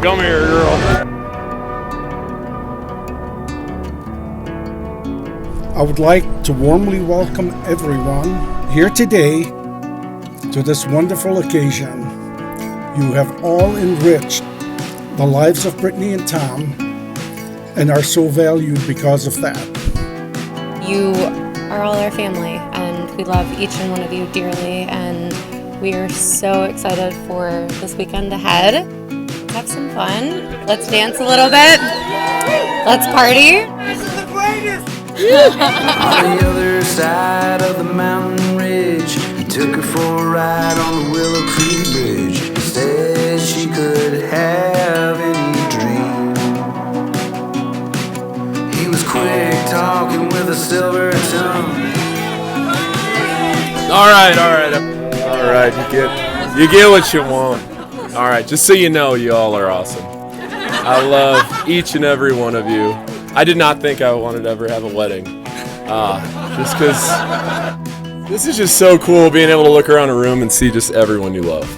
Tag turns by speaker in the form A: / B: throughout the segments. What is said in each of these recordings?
A: Come here, girl.
B: I would like to warmly welcome everyone here today to this wonderful occasion. You have all enriched the lives of Brittany and Tom and are so valued because of that.
C: You are all our family, and we love each and one of you dearly, and we are so excited for this weekend ahead. Let's have some fun. Let's dance a little bit. Let's party.
D: This is the greatest!
E: On the other side of the mountain ridge, he took her for a ride on the Willow Creek Bridge. Said she could have any dream. He was quick talking with a silver tongue.
A: All right. You get what you want. All right, just so you know, you all are awesome. I love each and every one of you. I did not think I wanted to ever have a wedding, just because this is just so cool, being able to look around a room and see just everyone you love.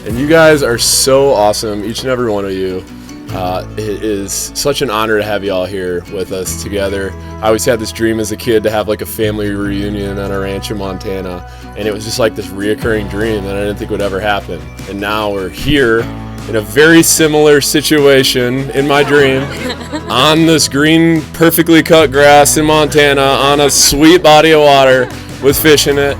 A: And you guys are so awesome, each and every one of you. It is such an honor to have you all here with us together. I always had this dream as a kid to have like a family reunion on a ranch in Montana, and it was just like this reoccurring dream that I didn't think would ever happen. And now we're here in a very similar situation in my dream, on this green, perfectly cut grass in Montana, on a sweet body of water with fish in it,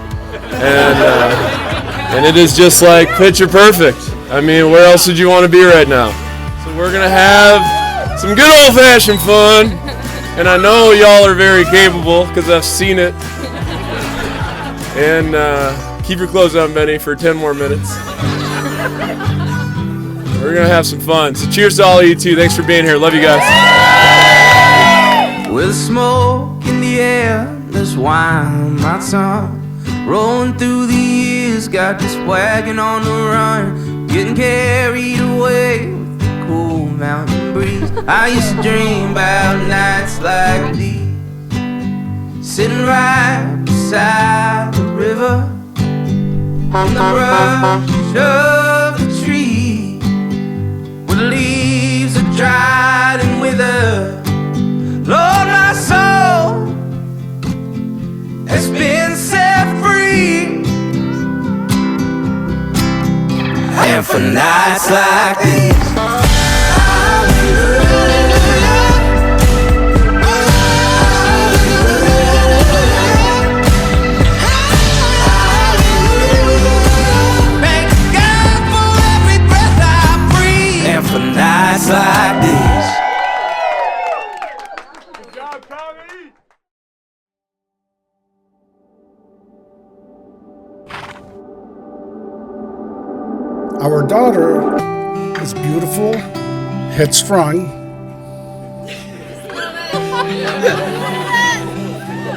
A: and it is just like picture perfect. I mean, where else would you want to be right now? So we're gonna have some good old-fashioned fun, and I know y'all are very capable because I've seen it. And keep your clothes on, Benny, for 10 more minutes. We're gonna have some fun. So cheers to all of you too. Thanks for being here. Love you guys.
E: With smoke in the air, there's wine on my tongue. Rolling through the years, got this wagon on the run. Getting carried away with the cool mountain breeze. I used to dream about nights like these, sitting right beside the river, on the brush of the tree, where the leaves are dried and withered. Lord, my soul has been set free. And for nights like these, thank God for every breath I breathe. And for nights like these.
A: Good job, Tommy.
B: Our daughter is beautiful, headstrong,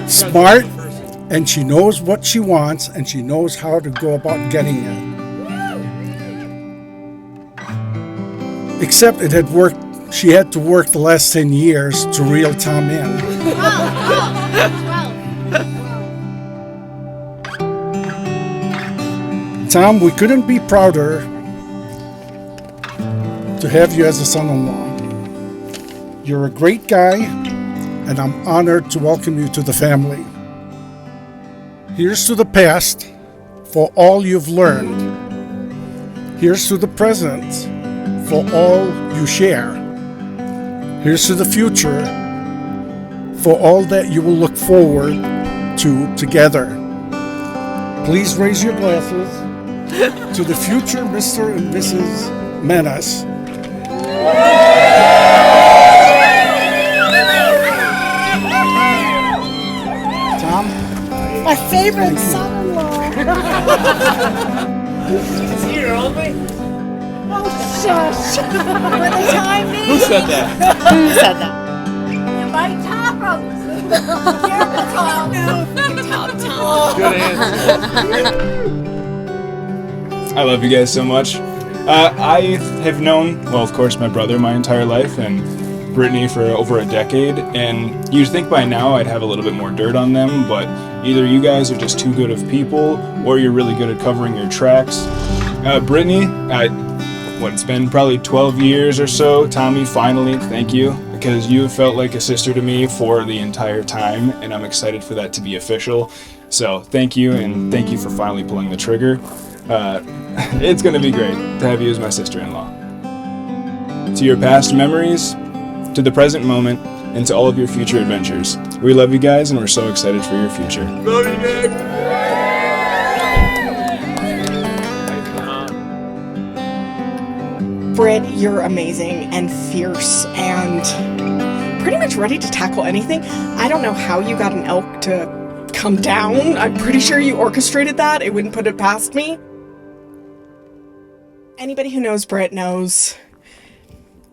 B: smart, and she knows what she wants and she knows how to go about getting it. Except it had worked, she had to work the last 10 years to reel Tom in. Tom, we couldn't be prouder to have you as a son-in-law. You're a great guy, and I'm honored to welcome you to the family. Here's to the past for all you've learned. Here's to the present for all you share. Here's to the future for all that you will look forward to together. Please raise your glasses to the future Mr. and Mrs. Menace. Tom?
D: My favorite son-in-law.
F: Is he your only?
D: Oh, shush. By the time me.
A: Who said that?
C: Who said that?
D: My tacos.
A: Good answer.
F: I love you guys so much. I have known, well, of course, my brother my entire life, and Brittany for over a decade, and you'd think by now I'd have a little bit more dirt on them, but either you guys are just too good of people, or you're really good at covering your tracks. Brittany, it's been probably 12 years or so. Tommy, finally, thank you, because you have felt like a sister to me for the entire time, and I'm excited for that to be official. So thank you, and thank you for finally pulling the trigger. It's going to be great to have you as my sister-in-law. To your past memories, to the present moment, and to all of your future adventures. We love you guys, and we're so excited for your future. Love you guys!
G: Britt, you're amazing and fierce and pretty much ready to tackle anything. I don't know how you got an elk to come down. I'm pretty sure you orchestrated that. It wouldn't put it past me. Anybody who knows Britt knows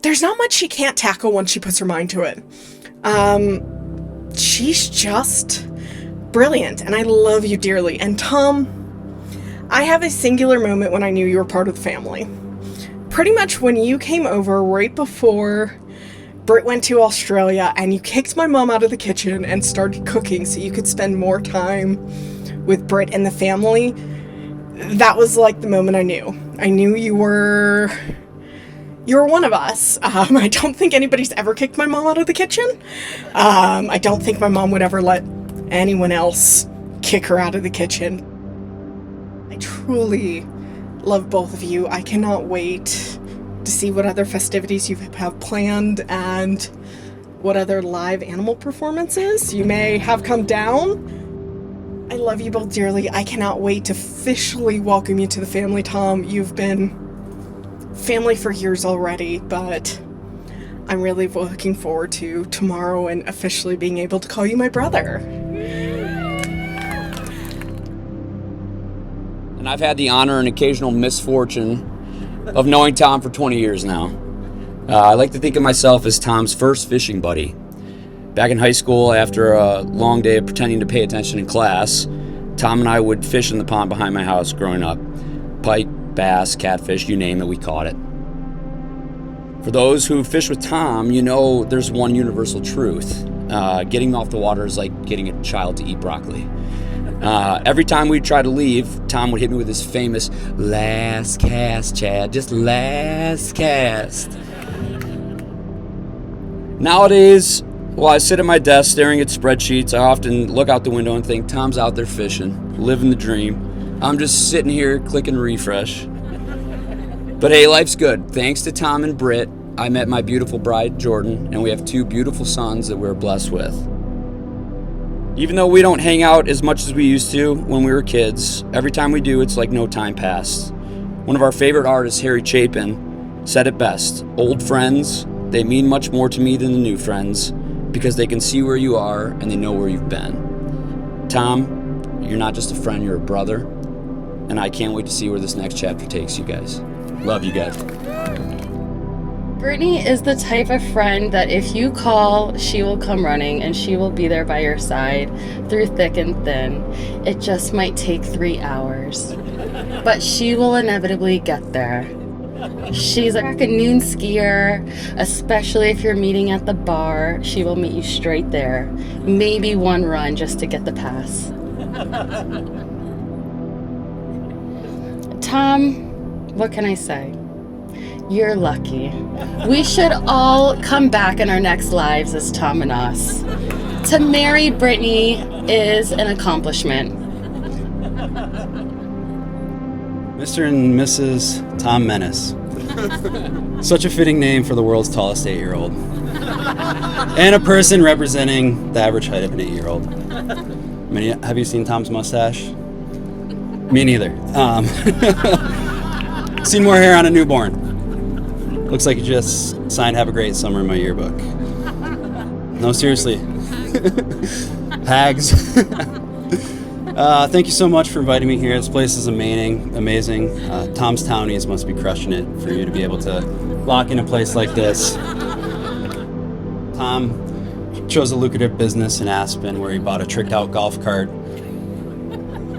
G: there's not much she can't tackle once she puts her mind to it. She's just brilliant, and I love you dearly. And Tom, I have a singular moment when I knew you were part of the family. Pretty much when you came over right before Britt went to Australia and you kicked my mom out of the kitchen and started cooking so you could spend more time with Britt and the family, that was like the moment I knew. I knew you were one of us. I don't think anybody's ever kicked my mom out of the kitchen. I don't think my mom would ever let anyone else kick her out of the kitchen. I truly love both of you. I cannot wait to see what other festivities you have planned and what other live animal performances you may have come down. I love you both dearly. I cannot wait to officially welcome you to the family, Tom. You've been family for years already, but I'm really looking forward to tomorrow and officially being able to call you my brother.
H: And I've had the honor and occasional misfortune of knowing Tom for 20 years now. I like to think of myself as Tom's first fishing buddy. Back in high school, after a long day of pretending to pay attention in class, Tom and I would fish in the pond behind my house growing up. Pike, bass, catfish, you name it, we caught it. For those who fish with Tom, you know there's one universal truth. Getting off the water is like getting a child to eat broccoli. Every time we'd try to leave, Tom would hit me with his famous last cast, Chad, just last cast. Nowadays, while I sit at my desk staring at spreadsheets, I often look out the window and think, Tom's out there fishing, living the dream. I'm just sitting here clicking refresh. But hey, life's good. Thanks to Tom and Britt, I met my beautiful bride, Jordan, and we have 2 beautiful sons that we're blessed with. Even though we don't hang out as much as we used to when we were kids, every time we do, it's like no time passed. One of our favorite artists, Harry Chapin, said it best. Old friends, they mean much more to me than the new friends because they can see where you are and they know where you've been. Tom, you're not just a friend, you're a brother, and I can't wait to see where this next chapter takes you guys. Love you guys.
I: Brittany is the type of friend that if you call, she will come running and she will be there by your side through thick and thin. It just might take 3 hours, but she will inevitably get there. She's like a noon skier, especially if you're meeting at the bar. She will meet you straight there. Maybe one run just to get the pass. Tom, what can I say? You're lucky. We should all come back in our next lives as Tom and us. To marry Brittany is an accomplishment.
J: Mr. and Mrs. Tom Menace. Such a fitting name for the world's tallest 8-year-old. And a person representing the average height of an 8-year-old. Have you seen Tom's mustache? Me neither. Seen more hair on a newborn. Looks like you just signed Have a Great Summer in my yearbook. No, seriously. Hags. Thank you so much for inviting me here. This place is amazing. Tom's Townies must be crushing it for you to be able to lock in a place like this. Tom chose a lucrative business in Aspen where he bought a tricked-out golf cart.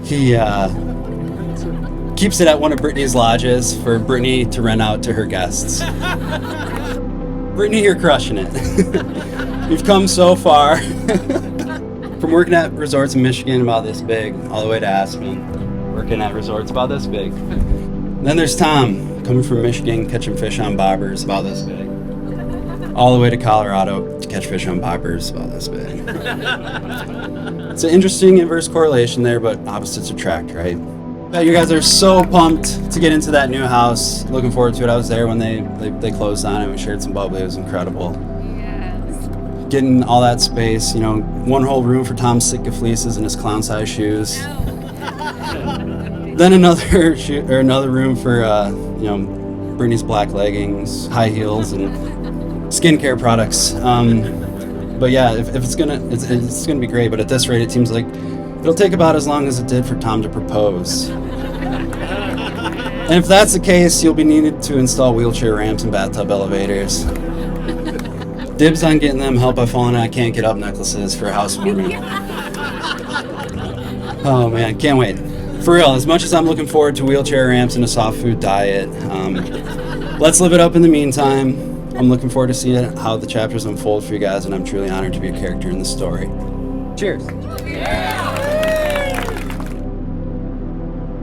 J: He keeps it at one of Brittany's lodges for Brittany to rent out to her guests. Brittany, you're crushing it. You've come so far. From working at resorts in Michigan about this big, all the way to Aspen, working at resorts about this big. Then there's Tom, coming from Michigan, catching fish on bobbers about this big, all the way to Colorado to catch fish on bobbers about this big. It's an interesting inverse correlation there, but opposites attract, right? You guys are so pumped to get into that new house. Looking forward to it. I was there when they closed on it. We shared some bubbly. It was incredible.
C: Yes.
J: Getting all that space, you know, one whole room for Tom's Sitka fleeces and his clown-size shoes. Then another room for you know, Brittany's black leggings, high heels, and skincare products. But yeah, if it's gonna be great. But at this rate, it seems like it'll take about as long as it did for Tom to propose. And if that's the case, you'll be needed to install wheelchair ramps and bathtub elevators. Dibs on getting them help by falling out can't get up necklaces for a housewarming. Oh man, can't wait. For real, as much as I'm looking forward to wheelchair ramps and a soft food diet, let's live it up in the meantime. I'm looking forward to seeing how the chapters unfold for you guys, and I'm truly honored to be a character in the story. Cheers.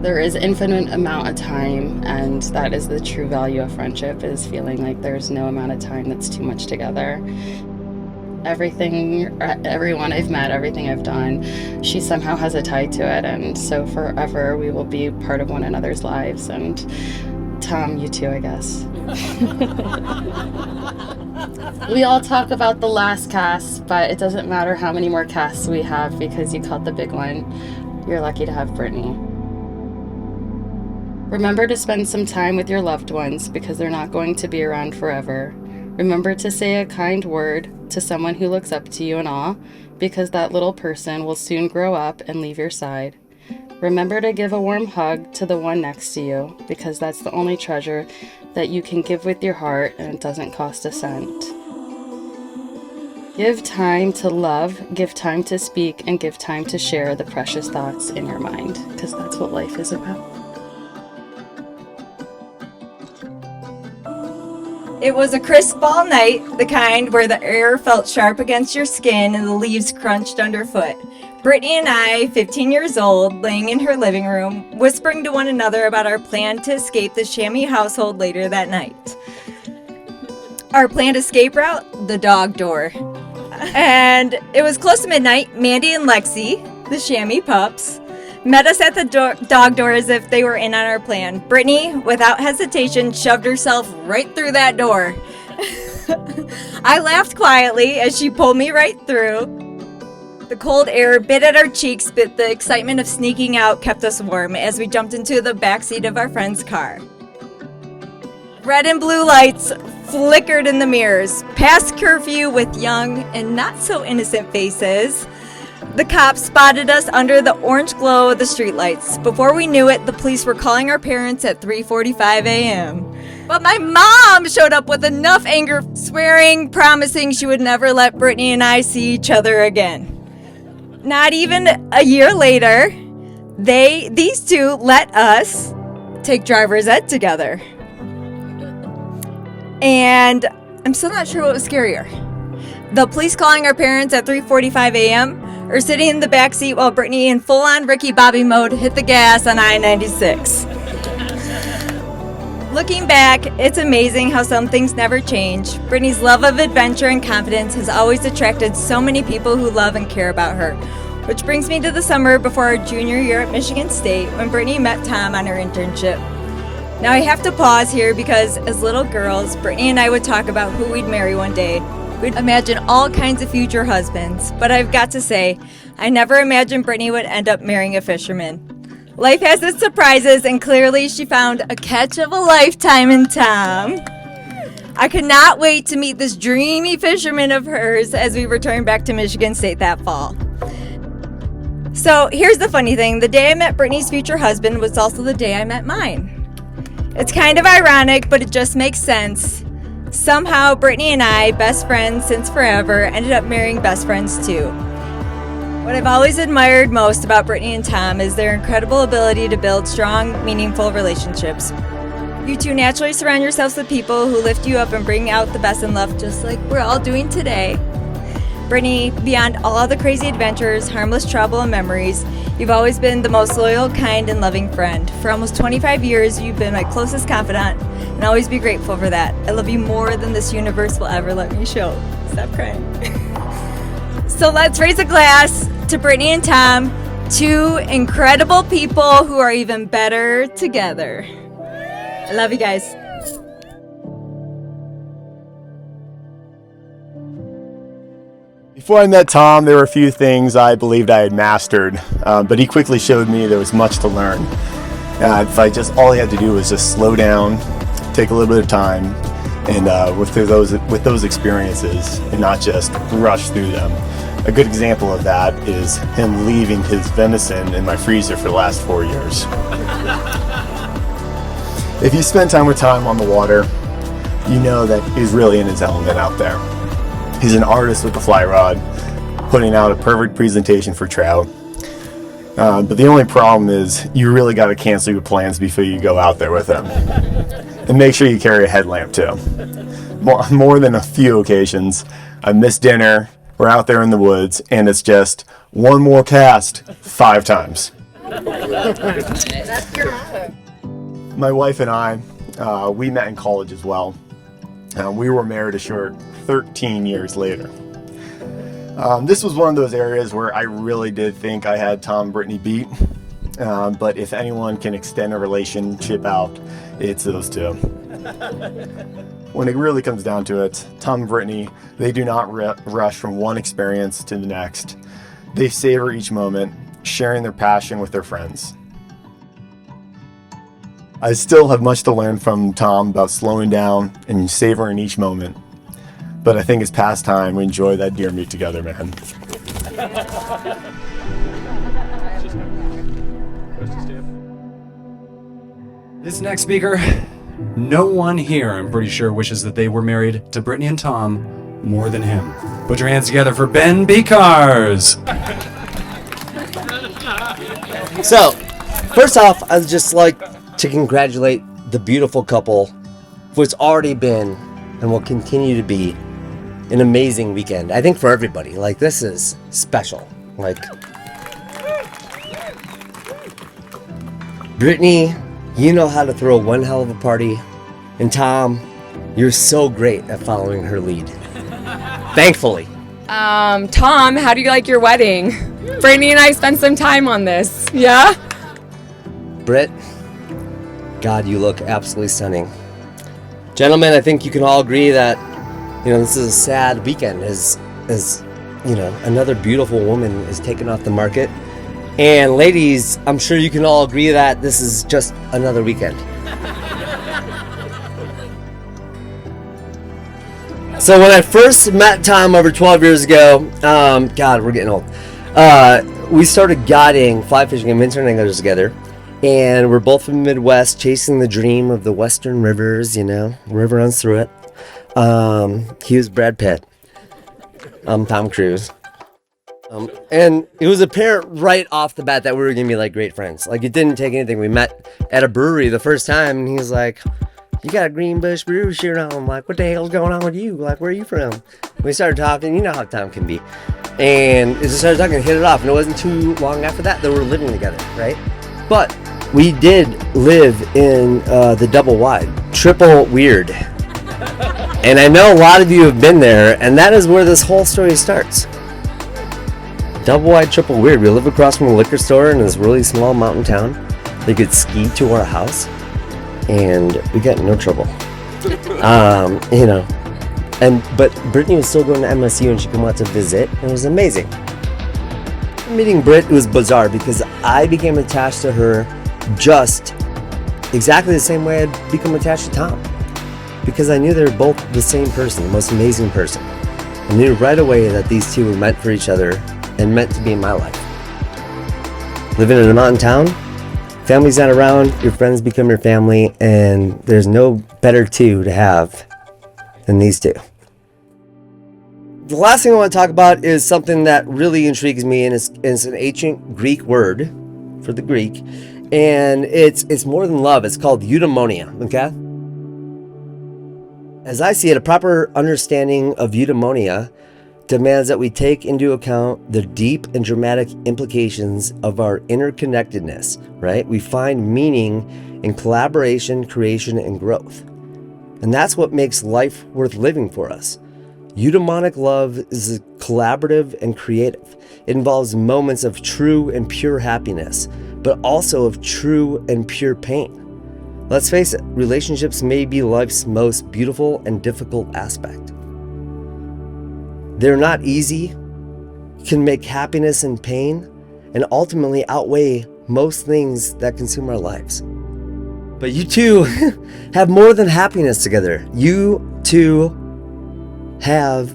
I: There is infinite amount of time, and that is the true value of friendship, is feeling like there's no amount of time that's too much together. Everyone I've met, everything I've done, she somehow has a tie to it, and so forever we will be part of one another's lives. And Tom, you too, I guess. We all talk about the last cast, but it doesn't matter how many more casts we have, because you caught the big one. You're lucky to have Brittany. Remember to spend some time with your loved ones, because they're not going to be around forever. Remember to say a kind word to someone who looks up to you in awe, because that little person will soon grow up and leave your side. Remember to give a warm hug to the one next to you, because that's the only treasure that you can give with your heart, and it doesn't cost a cent. Give time to love, give time to speak, and give time to share the precious thoughts in your mind, because that's what life is about.
K: It was a crisp fall night, the kind where the air felt sharp against your skin and the leaves crunched underfoot. Brittany and I, 15 years old, laying in her living room, whispering to one another about our plan to escape the chamois household later that night. Our planned escape route? The dog door. And it was close to midnight. Mandy and Lexi, the chamois pups, met us at the dog door as if they were in on our plan. Brittany, without hesitation, shoved herself right through that door. I laughed quietly as she pulled me right through. The cold air bit at our cheeks, but the excitement of sneaking out kept us warm as we jumped into the backseat of our friend's car. Red and blue lights flickered in the mirrors. Past curfew with young and not so innocent faces. The cops spotted us under the orange glow of the streetlights. Before we knew it, the police were calling our parents at 3:45 a.m. But my mom showed up with enough anger, swearing, promising she would never let Brittany and I see each other again. Not even a year later, these two let us take driver's ed together. And I'm still not sure what was scarier. The police calling our parents at 3:45 a.m. or sitting in the backseat while Brittany, in full-on Ricky Bobby mode, hit the gas on I-96. Looking back, it's amazing how some things never change. Brittany's love of adventure and confidence has always attracted so many people who love and care about her. Which brings me to the summer before our junior year at Michigan State, when Brittany met Tom on her internship. Now I have to pause here because as little girls, Brittany and I would talk about who we'd marry one day. We'd imagine all kinds of future husbands, but I've got to say, I never imagined Brittany would end up marrying a fisherman. Life has its surprises, and clearly she found a catch of a lifetime in Tom. I could not wait to meet this dreamy fisherman of hers as we return back to Michigan State that fall. So here's the funny thing, the day I met Brittany's future husband was also the day I met mine. It's kind of ironic, but it just makes sense. Somehow, Brittany and I, best friends since forever, ended up marrying best friends too. What I've always admired most about Brittany and Tom is their incredible ability to build strong, meaningful relationships. You two naturally surround yourselves with people who lift you up and bring out the best in love, just like we're all doing today. Brittany, beyond all the crazy adventures, harmless trouble, and memories, you've always been the most loyal, kind, and loving friend. For almost 25 years, you've been my closest confidant, and I'll always be grateful for that. I love you more than this universe will ever let me show. Stop crying. So let's raise a glass to Brittany and Tom, two incredible people who are even better together. I love you guys.
L: Before I met Tom, there were a few things I believed I had mastered, but he quickly showed me there was much to learn. If all I had to do was just slow down, take a little bit of time, and with those experiences, and not just rush through them. A good example of that is him leaving his venison in my freezer for the last 4 years. If you spend time with Tom on the water, you know that he's really in his element out there. He's an artist with the fly rod, putting out a perfect presentation for trout. But the only problem is you really got to cancel your plans before you go out there with him. And make sure you carry a headlamp too. More than a few occasions, I missed dinner, we're out there in the woods, and it's just one more cast 5 times. My wife and I, we met in college as well. We were married a short 13 years later. This was one of those areas where I really did think I had Tom and Brittany beat. But if anyone can extend a relationship out, it's those two. When it really comes down to it, Tom and Brittany, they do not rush from one experience to the next. They savor each moment, sharing their passion with their friends. I still have much to learn from Tom about slowing down and savoring each moment. But I think it's past time we enjoy that deer meat together, man.
J: This next speaker, no one here, I'm pretty sure, wishes that they were married to Brittany and Tom more than him. Put your hands together for Ben Beekars.
M: So, first off, I'd just like to congratulate the beautiful couple for what's already been and will continue to be an amazing weekend. I think for everybody. Like, this is special. Like, Brittany, you know how to throw one hell of a party. And Tom, you're so great at following her lead. Thankfully.
N: Tom, how do you like your wedding? Brittany and I spent some time on this. Yeah?
M: Britt, God, you look absolutely stunning. Gentlemen, I think you can all agree that, this is a sad weekend as another beautiful woman is taken off the market. And ladies, I'm sure you can all agree that this is just another weekend. So when I first met Tom over 12 years ago, God, we're getting old. We started guiding, fly fishing, and mince anglers together. And we're both from the Midwest, chasing the dream of the Western rivers, the river runs through it. He was Brad Pitt. I'm Tom Cruise. And it was apparent right off the bat that we were going to be like great friends. Like, it didn't take anything. We met at a brewery the first time, and he was like, "You got a Green Bush Brewery shirt on." I'm like, "What the hell's going on with you? Like, where are you from?" We started talking. You know how Tom can be. And we started talking and hit it off. And it wasn't too long after that we were living together, right? But we did live in the double wide, triple weird. And I know a lot of you have been there, and that is where this whole story starts. Double wide, triple weird. We live across from a liquor store in this really small mountain town. They could ski to our house, and we got in no trouble. But Brittany was still going to MSU, and she came out to visit. And it was amazing. Meeting Britt was bizarre because I became attached to her just exactly the same way I'd become attached to Tom. Because I knew they were both the same person, the most amazing person. I knew right away that these two were meant for each other and meant to be in my life. Living in a mountain town, family's not around, your friends become your family, and there's no better two to have than these two. The last thing I want to talk about is something that really intrigues me, and it's an ancient Greek word for the Greek, and it's more than love. It's called eudaimonia, okay? As I see it, a proper understanding of eudaimonia demands that we take into account the deep and dramatic implications of our interconnectedness, right? We find meaning in collaboration, creation, and growth. And that's what makes life worth living for us. Eudaimonic love is collaborative and creative. It involves moments of true and pure happiness, but also of true and pure pain. Let's face it, relationships may be life's most beautiful and difficult aspect. They're not easy, can make happiness and pain, and ultimately outweigh most things that consume our lives. But you two have more than happiness together. You two have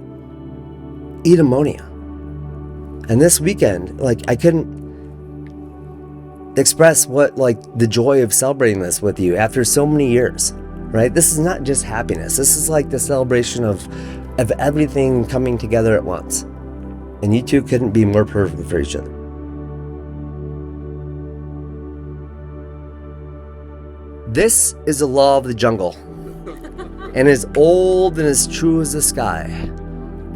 M: eudaimonia. And this weekend, I couldn't express what, the joy of celebrating this with you after so many years, right? This is not just happiness. This is the celebration of everything coming together at once. And you two couldn't be more perfect for each other. This is the law of the jungle, and as old and as true as the sky.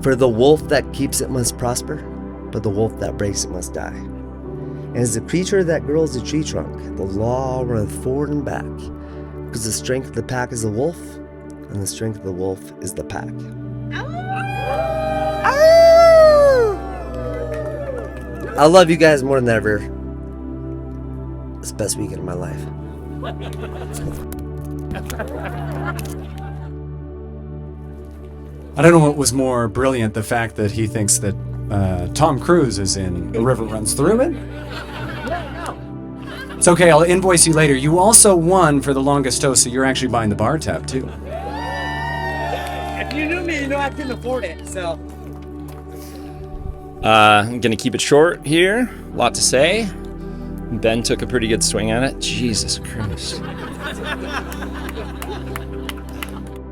M: For the wolf that keeps it must prosper, but the wolf that breaks it must die. And as the creature that grows a tree trunk, the law runneth forward and back, because the strength of the pack is the wolf, and the strength of the wolf is the pack. I love you guys more than ever. It's the best weekend of my life.
O: I don't know what was more brilliant, the fact that he thinks that Tom Cruise is in A River Runs Through It. It's okay, I'll invoice you later. You also won for the longest toast, so you're actually buying the bar tab too.
P: If you knew me, you know I couldn't afford it, so.
Q: I'm gonna keep it short here. A lot to say. Ben took a pretty good swing at it. Jesus Christ.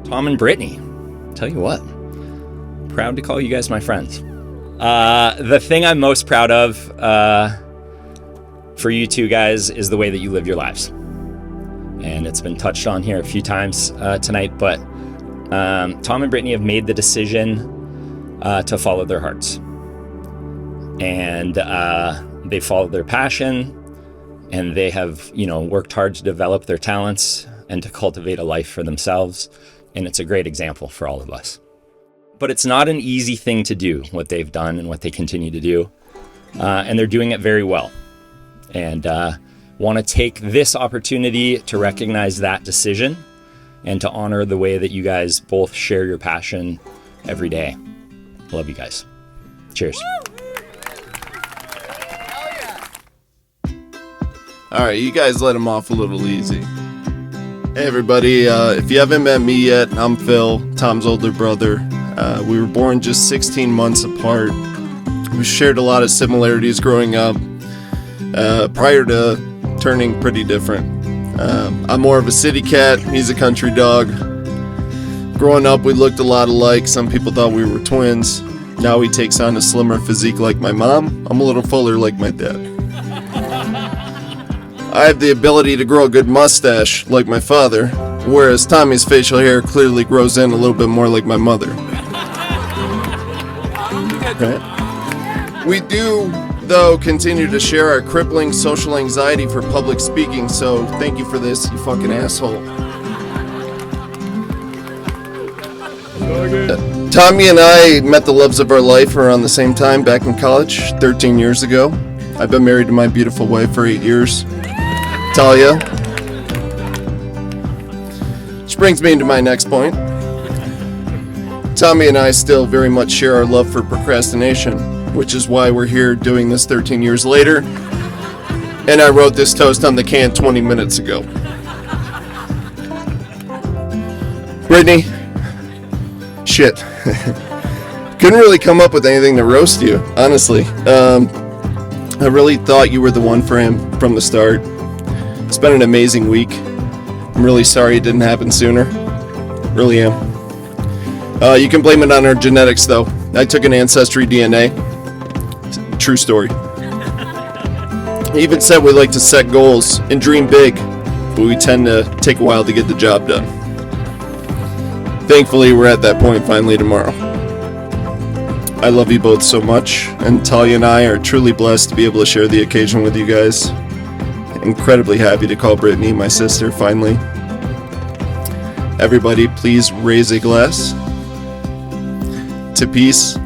Q: Tom and Brittany, tell you what, proud to call you guys my friends. The thing I'm most proud of for you two guys is the way that you live your lives. And it's been touched on here a few times tonight, but Tom and Brittany have made the decision to follow their hearts. And they follow their passion, and they have, worked hard to develop their talents and to cultivate a life for themselves. And it's a great example for all of us. But it's not an easy thing to do, what they've done and what they continue to do. And they're doing it very well. And want to take this opportunity to recognize that decision and to honor the way that you guys both share your passion every day. I love you guys. Cheers.
R: All right, you guys let him off a little easy. Hey everybody, if you haven't met me yet, I'm Phil, Tom's older brother. We were born just 16 months apart. We shared a lot of similarities growing up, prior to turning pretty different. I'm more of a city cat, he's a country dog. Growing up, we looked a lot alike. Some people thought we were twins. Now he takes on a slimmer physique like my mom. I'm a little fuller like my dad. I have the ability to grow a good mustache like my father, whereas Tommy's facial hair clearly grows in a little bit more like my mother. Okay. We do, though, continue to share our crippling social anxiety for public speaking, so thank you for this, you fucking asshole. Tommy and I met the loves of our life around the same time back in college, 13 years ago. I've been married to my beautiful wife for 8 years. Talia. Which brings me into my next point. Tommy and I still very much share our love for procrastination, which is why we're here doing this 13 years later. And I wrote this toast on the can 20 minutes ago. Brittany. Shit. Couldn't really come up with anything to roast you, honestly. I really thought you were the one for him from the start. It's been an amazing week. I'm really sorry it didn't happen sooner. Really am. You can blame it on our genetics, though. I took an ancestry DNA. True story. He even said we like to set goals and dream big, but we tend to take a while to get the job done. Thankfully, we're at that point finally tomorrow. I love you both so much, and Talia and I are truly blessed to be able to share the occasion with you guys. Incredibly happy to call Brittany my sister, finally. Everybody, please raise a glass to peace,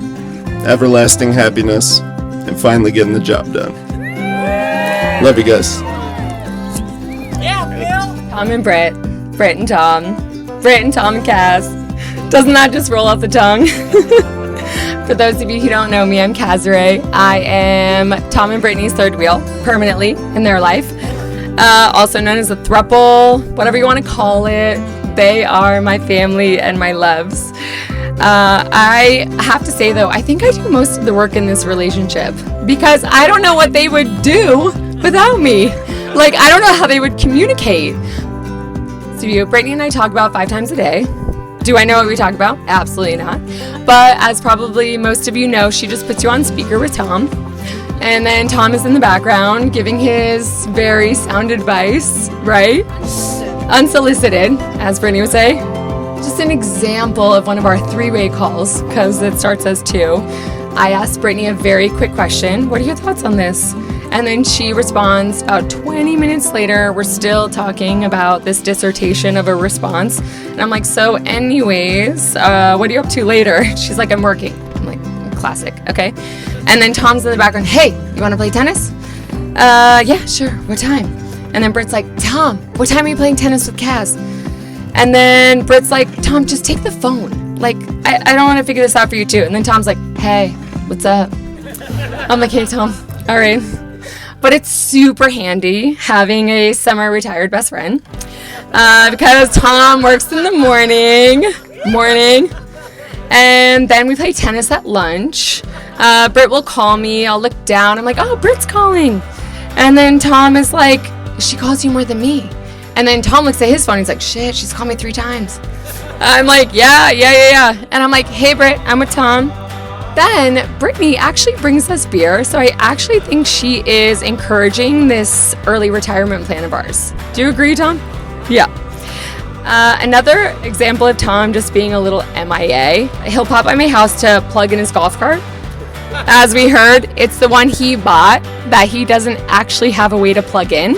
R: everlasting happiness, and finally getting the job done. Love you guys.
N: Tom and Britt, Britt and Tom, Britt and Tom and Cass. Doesn't that just roll off the tongue? For those of you who don't know me, I'm Kazare. I am Tom and Brittany's third wheel, permanently in their life. Also known as a throuple, whatever you want to call it. They are my family and my loves. I have to say though, I think I do most of the work in this relationship because I don't know what they would do without me. Like, I don't know how they would communicate. So Brittany and I talk about 5 times a day. Do I know what we talk about? Absolutely not. But as probably most of you know, she just puts you on speaker with Tom. And then Tom is in the background giving his very sound advice, right? Unsolicited, as Brittany would say. Just an example of one of our 3-way calls, because it starts as 2. I asked Brittany a very quick question. What are your thoughts on this? And then she responds about 20 minutes later. We're still talking about this dissertation of a response. And I'm like, so anyways, what are you up to later? She's like, I'm working. I'm like, classic, okay. And then Tom's in the background, hey, you want to play tennis? Yeah, sure, what time? And then Britt's like, Tom, what time are you playing tennis with Kaz? And then Britt's like, Tom, just take the phone. Like, I don't want to figure this out for you too. And then Tom's like, hey, what's up? I'm like, hey, Tom, all right. But it's super handy having a semi-retired best friend because Tom works in the morning, and then we play tennis at lunch. Britt will call me. I'll look down. I'm like, oh, Britt's calling. And then Tom is like, she calls you more than me. And then Tom looks at his phone. He's like, shit, she's called me 3 times. I'm like, yeah. And I'm like, hey, Britt, I'm with Tom. Then Brittany actually brings us beer, so I actually think she is encouraging this early retirement plan of ours. Do you agree, Tom? Yeah. Another example of Tom just being a little MIA, he'll pop by my house to plug in his golf cart. As we heard, it's the one he bought that he doesn't actually have a way to plug in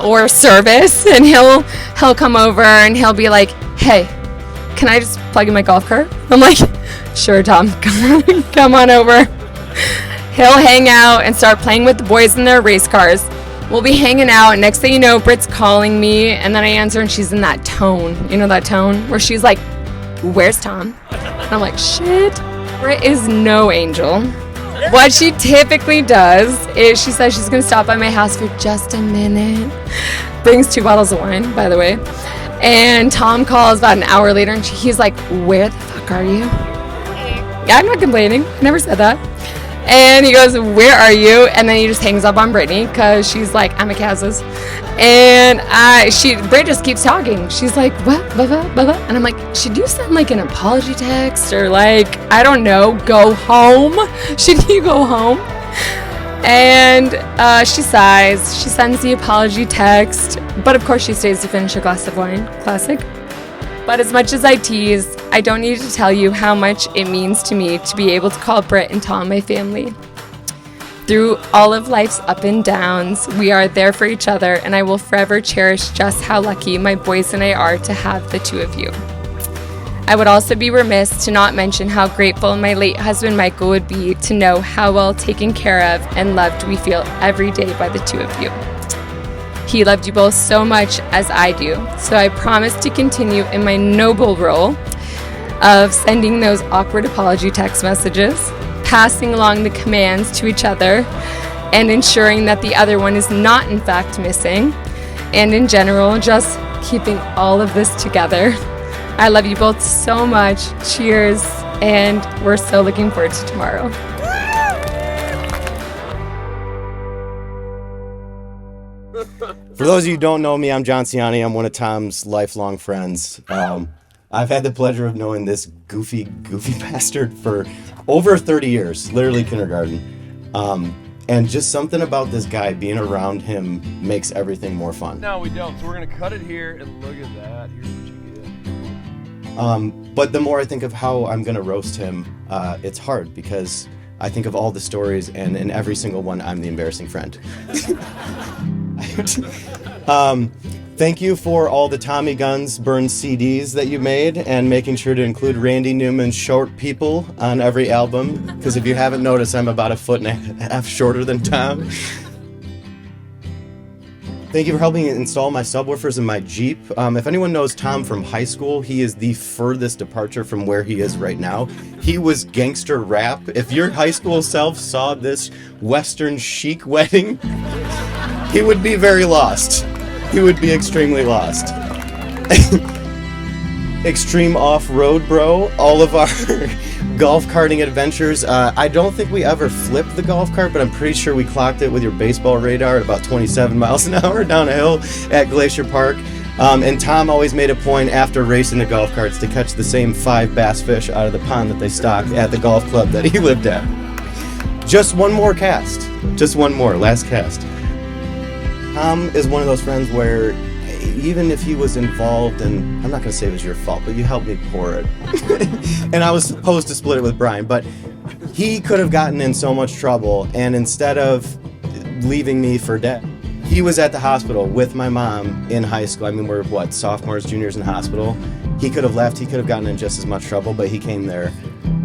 N: or service, and he'll come over and he'll be like, hey, can I just plug in my golf cart? I'm like, sure, Tom, come on over. He'll hang out and start playing with the boys in their race cars. We'll be hanging out, and next thing you know, Britt's calling me, and then I answer, and she's in that tone. You know that tone? Where she's like, where's Tom? And I'm like, shit. Britt is no angel. What she typically does is she says she's going to stop by my house for just a minute. Brings 2 bottles of wine, by the way. And Tom calls about an hour later, and he's like, where the fuck are you? Yeah, I'm not complaining. I never said that. And he goes, where are you? And then he just hangs up on Brittany because she's like, I'm a Kaz's. And Britt just keeps talking. She's like, what? Blah, blah, blah, blah. And I'm like, should you send like an apology text or like, I don't know, go home? Should you go home? And she sighs. She sends the apology text. But of course she stays to finish a glass of wine. Classic. But as much as I tease, I don't need to tell you how much it means to me to be able to call Britt and Tom my family. Through all of life's up and downs, we are there for each other, and I will forever cherish just how lucky my boys and I are to have the 2 of you. I would also be remiss to not mention how grateful my late husband Michael would be to know how well taken care of and loved we feel every day by the 2 of you. He loved you both so much as I do, so I promise to continue in my noble role of sending those awkward apology text messages, passing along the commands to each other, and ensuring that the other one is not in fact missing, and in general, just keeping all of this together. I love you both so much. Cheers, and we're so looking forward to tomorrow.
J: For those of you who don't know me, I'm John Ciani. I'm one of Tom's lifelong friends. I've had the pleasure of knowing this goofy bastard for over 30 years, literally kindergarten. And just something about this guy, being around him, makes everything more fun.
A: No, we don't. So we're going to cut it here, and look at that. Here's what you get.
J: But the more I think of how I'm going to roast him, it's hard because I think of all the stories, and in every single one, I'm the embarrassing friend. Thank you for all the Tommy Guns burned CDs that you made, and making sure to include Randy Newman's Short People on every album, because if you haven't noticed, I'm about 1.5 feet shorter than Tom. Thank you for helping install my subwoofers in my Jeep. If anyone knows Tom from high school, he is the furthest departure from where he is right now. He was gangster rap. If your high school self saw this Western chic wedding, he would be very lost. He would be extremely lost. Extreme off-road bro, all of our golf karting adventures. I don't think we ever flipped the golf cart, but I'm pretty sure we clocked it with your baseball radar at about 27 miles an hour down a hill at Glacier Park. And Tom always made a point after racing the golf carts to catch the same 5 bass fish out of the pond that they stocked at the golf club that he lived at. Just one more cast. Just one more, last cast. Tom is one of those friends where even if he was involved, and I'm not going to say it was your fault, but you helped me pour it. And I was supposed to split it with Brian, but he could have gotten in so much trouble, and instead of leaving me for dead, he was at the hospital with my mom in high school. I mean, we're what, sophomores, juniors in hospital. He could have left, he could have gotten in just as much trouble, but he came there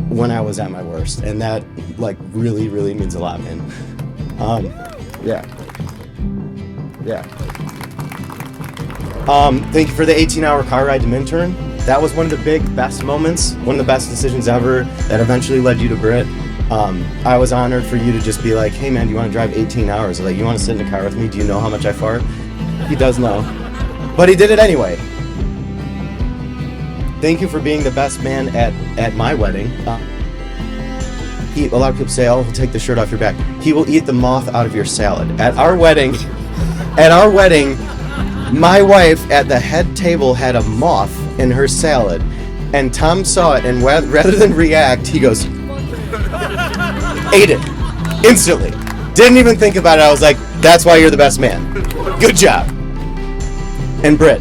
J: when I was at my worst, and that like really, really means a lot, man. Yeah. Thank you for the 18-hour car ride to Minturn. That was one of the best moments, one of the best decisions ever that eventually led you to Britt. I was honored for you to just be like, hey man, do you want to drive 18 hours? Like, you want to sit in the car with me? Do you know how much I fart? He does know. But he did it anyway. Thank you for being the best man at my wedding. A lot of people say, oh, he'll take the shirt off your back. He will eat the moth out of your salad. At our wedding, my wife at the head table had a moth in her salad, and Tom saw it, and rather than react, he goes, ate it instantly. Didn't even think about it. I was like, that's why you're the best man. Good job. And Britt,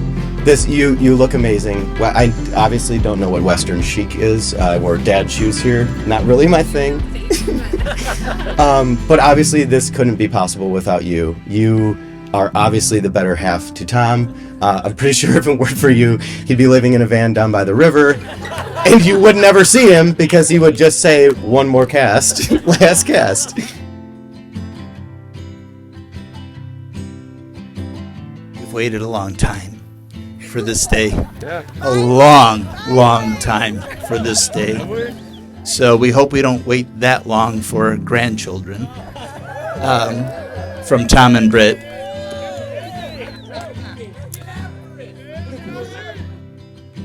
J: you look amazing. Well, I obviously don't know what Western chic is. I wore dad shoes here. Not really my thing. But obviously this couldn't be possible without you. You are obviously the better half to Tom. I'm pretty sure if it weren't for you, he'd be living in a van down by the river, and you would never see him because he would just say, one more cast, last cast.
S: We've waited a long time for this day. A long, long time for this day. So we hope we don't wait that long for grandchildren from Tom and Britt.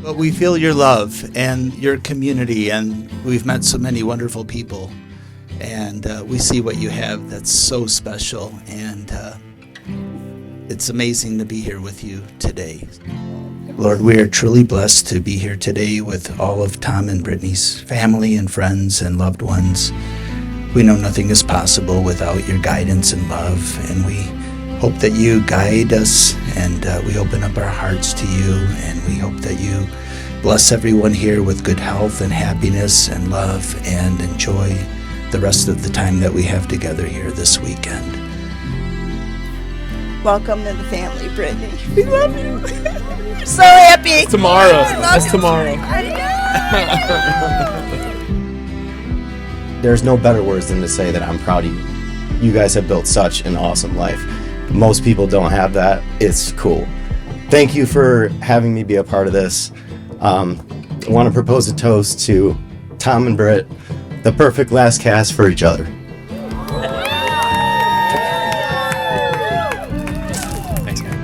S: But we feel your love and your community, and we've met so many wonderful people, and we see what you have that's so special, and it's amazing to be here with you today. Lord, we are truly blessed to be here today with all of Tom and Brittany's family and friends and loved ones. We know nothing is possible without your guidance and love, and we hope that you guide us, and we open up our hearts to you, and we hope that you bless everyone here with good health and happiness and love, and enjoy the rest of the time that we have together here this weekend.
D: Welcome to the family, Brittany. We love you. We're so happy.
A: Tomorrow. That's tomorrow.
J: There's no better words than to say that I'm proud of you. You guys have built such an awesome life. Most people don't have that. It's cool. Thank you for having me be a part of this. I want to propose a toast to Tom and Britt, the perfect last cast for each other.
O: Thanks, man.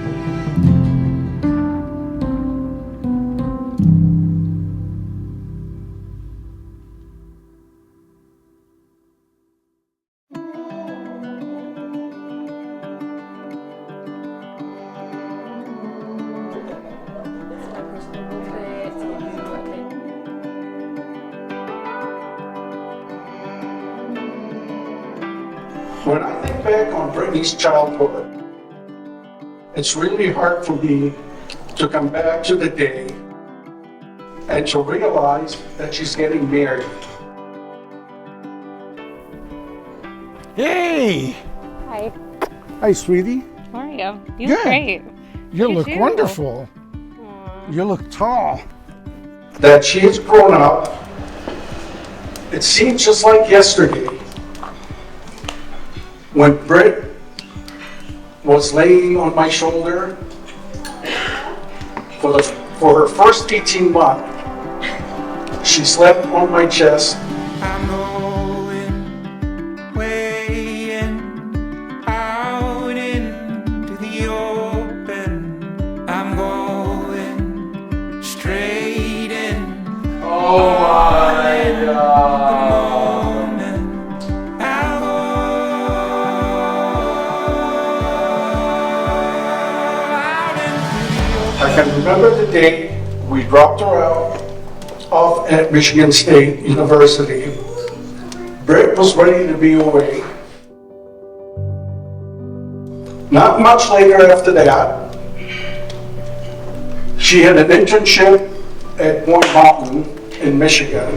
B: When I think back on Brittany's childhood, it's really hard for me to come back to the day and she'll realize that she's getting married. Hey!
C: Hi.
B: Hi, sweetie.
C: How are you? You look
B: Good.
C: great.
B: You look
C: too.
B: wonderful. You look tall. That she has grown up. It seems just like yesterday when Britt was laying on my shoulder for her first 18 months. She slept on my chest.
E: I'm going way in, out into the open. I'm going straight in.
B: Oh my God. I can remember the day we dropped her off at Michigan State University. Britt was ready to be away. Not much later after that, she had an internship at Point Mountain in Michigan,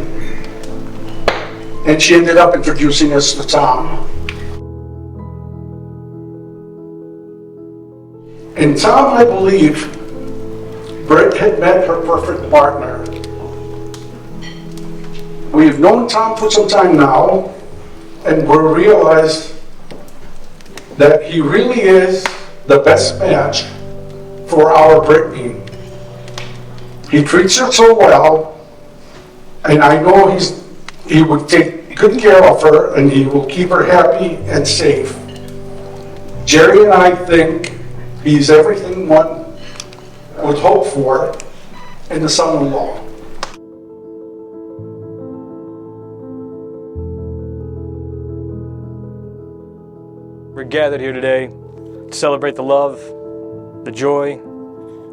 B: and she ended up introducing us to Tom. And Tom, I believe, Britt had met her perfect partner. We've known Tom for some time now, and we realized that he really is the best match for our Brittany. He treats her so well, and I know he would take good care of her, and he will keep her happy and safe. Jerry and I think he's everything one would hope for in the son-in-law.
T: We're gathered here today to celebrate the love, the joy,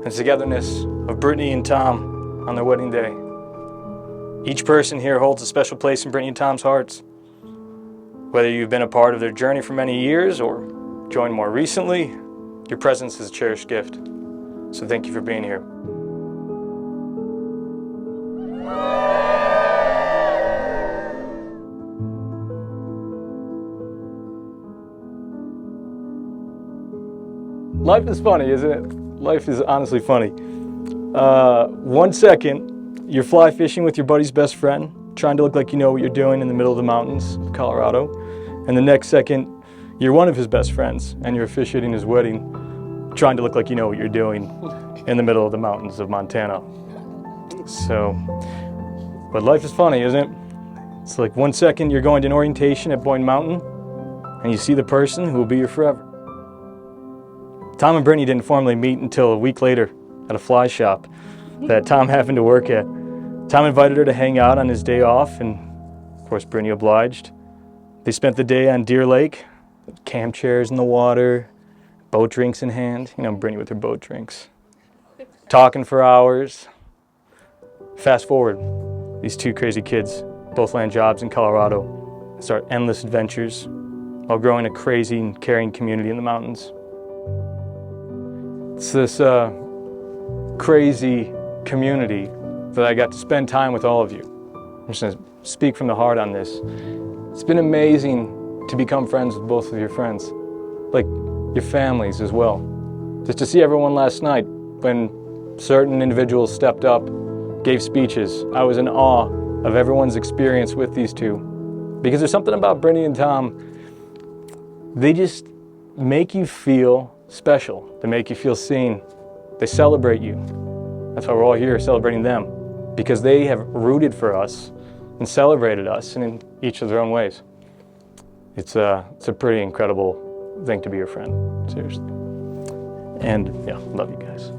T: and togetherness of Brittany and Tom on their wedding day. Each person here holds a special place in Brittany and Tom's hearts. Whether you've been a part of their journey for many years or joined more recently, your presence is a cherished gift. So thank you for being here. Life is funny, isn't it? Life is honestly funny. 1 second, you're fly fishing with your buddy's best friend, trying to look like you know what you're doing in the middle of the mountains of Colorado. And the next second, you're one of his best friends and you're officiating his wedding, trying to look like you know what you're doing in the middle of the mountains of Montana. So, but life is funny, isn't it? It's like 1 second you're going to an orientation at Boyne Mountain and you see the person who will be your forever. Tom and Brittany didn't formally meet until a week later at a fly shop that Tom happened to work at. Tom invited her to hang out on his day off, and of course Brittany obliged. They spent the day on Deer Lake, camp chairs in the water, boat drinks in hand. You know, Brittany with her boat drinks. Talking for hours. Fast forward, these two crazy kids both land jobs in Colorado and start endless adventures while growing a crazy and caring community in the mountains. It's this crazy community that I got to spend time with all of you. I'm just gonna speak from the heart on this. It's been amazing to become friends with both of your friends, like your families as well. Just to see everyone last night when certain individuals stepped up, gave speeches. I was in awe of everyone's experience with these two. Because there's something about Brittany and Tom, they just make you feel special. They make you feel seen. They celebrate you. That's why we're all here celebrating them, because they have rooted for us and celebrated us, and in each of their own ways. It's a pretty incredible thing to be your friend, seriously. And yeah, love you guys.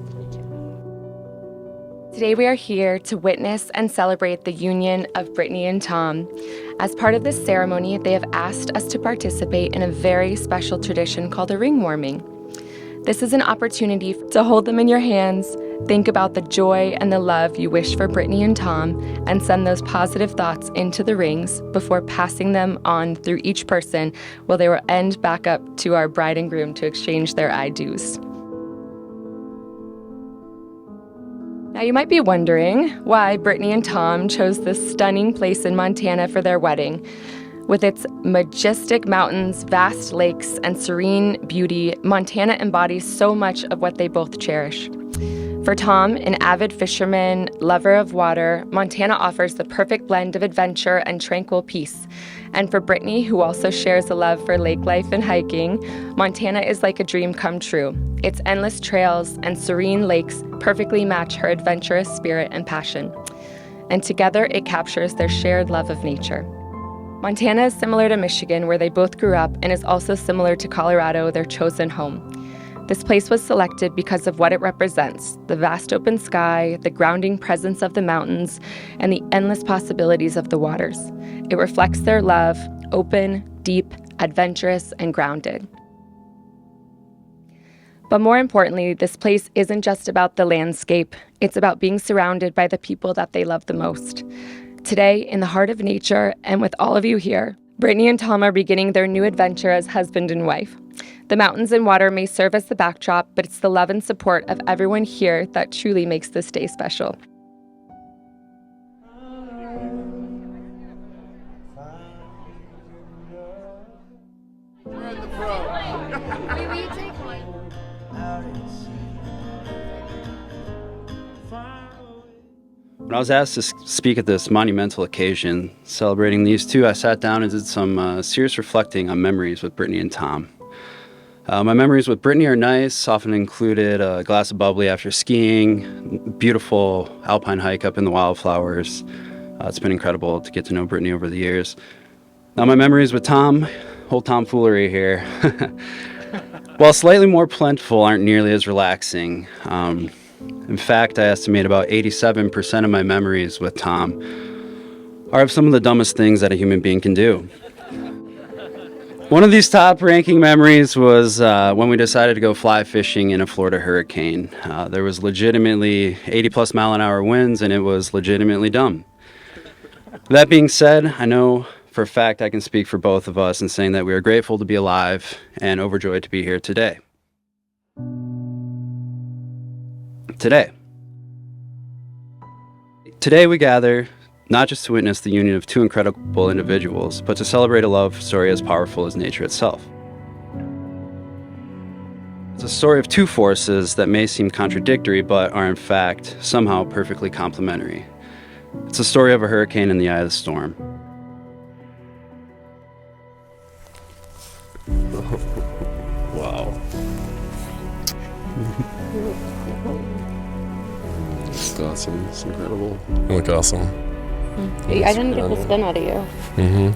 N: Today we are here to witness and celebrate the union of Brittany and Tom. As part of this ceremony, they have asked us to participate in a very special tradition called a ring warming. This is an opportunity to hold them in your hands, think about the joy and the love you wish for Brittany and Tom, and send those positive thoughts into the rings before passing them on through each person, while they will end back up to our bride and groom to exchange their I do's. Now you might be wondering why Brittany and Tom chose this stunning place in Montana for their wedding. With its majestic mountains, vast lakes, and serene beauty, Montana embodies so much of what they both cherish. For Tom, an avid fisherman, lover of water, Montana offers the perfect blend of adventure and tranquil peace. And for Brittany, who also shares a love for lake life and hiking, Montana is like a dream come true. Its endless trails and serene lakes perfectly match her adventurous spirit and passion. And together, it captures their shared love of nature. Montana is similar to Michigan, where they both grew up, and is also similar to Colorado, their chosen home. This place was selected because of what it represents: the vast open sky, the grounding presence of the mountains, and the endless possibilities of the waters. It reflects their love, open, deep, adventurous, and grounded. But more importantly, this place isn't just about the landscape. It's about being surrounded by the people that they love the most. Today, in the heart of nature, and with all of you here, Brittany and Tom are beginning their new adventure as husband and wife. The mountains and water may serve as the backdrop, but it's the love and support of everyone here that truly makes this day special.
J: When I was asked to speak at this monumental occasion, celebrating these two, I sat down and did some serious reflecting on memories with Brittany and Tom. My memories with Brittany are nice, often included a glass of bubbly after skiing, beautiful alpine hike up in the wildflowers. It's been incredible to get to know Brittany over the years. Now my memories with Tom, old tomfoolery here, while slightly more plentiful, aren't nearly as relaxing. In fact, I estimate about 87% of my memories with Tom are of some of the dumbest things that a human being can do. One of these top-ranking memories was when we decided to go fly fishing in a Florida hurricane. There was legitimately 80-plus mile-an-hour winds, and it was legitimately dumb. That being said, I know for a fact I can speak for both of us in saying that we are grateful to be alive and overjoyed to be here today. Today we gather not just to witness the union of two incredible individuals, but to celebrate a love story as powerful as nature itself. It's a story of two forces that may seem contradictory, but are in fact somehow perfectly complementary. It's a story of a hurricane in the eye of the storm.
A: Wow. It's awesome. It's incredible. You look awesome.
C: I didn't get the spin out of you.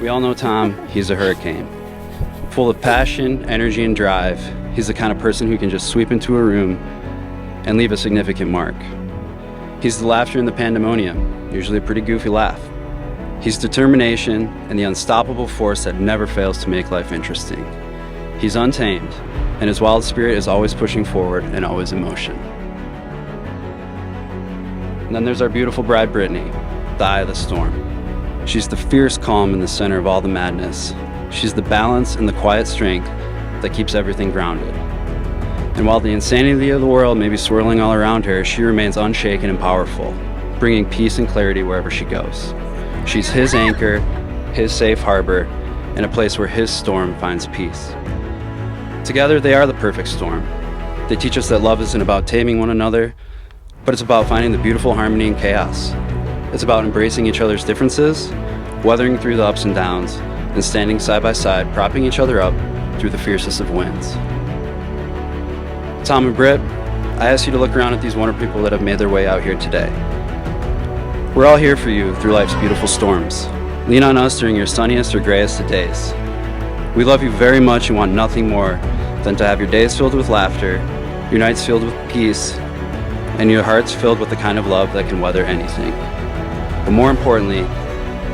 J: We all know Tom. He's a hurricane. Full of passion, energy, and drive, he's the kind of person who can just sweep into a room and leave a significant mark. He's the laughter in the pandemonium, usually a pretty goofy laugh. He's determination and the unstoppable force that never fails to make life interesting. He's untamed, and his wild spirit is always pushing forward and always in motion. And then there's our beautiful bride, Brittany, the eye of the storm. She's the fierce calm in the center of all the madness. She's the balance and the quiet strength that keeps everything grounded. And while the insanity of the world may be swirling all around her, she remains unshaken and powerful, bringing peace and clarity wherever she goes. She's his anchor, his safe harbor, and a place where his storm finds peace. Together, they are the perfect storm. They teach us that love isn't about taming one another, but it's about finding the beautiful harmony in chaos. It's about embracing each other's differences, weathering through the ups and downs, and standing side by side, propping each other up through the fiercest of winds. Tom and Britt, I ask you to look around at these wonderful people that have made their way out here today. We're all here for you through life's beautiful storms. Lean on us during your sunniest or grayest of days. We love you very much and want nothing more than to have your days filled with laughter, your nights filled with peace, and your hearts filled with the kind of love that can weather anything. But more importantly,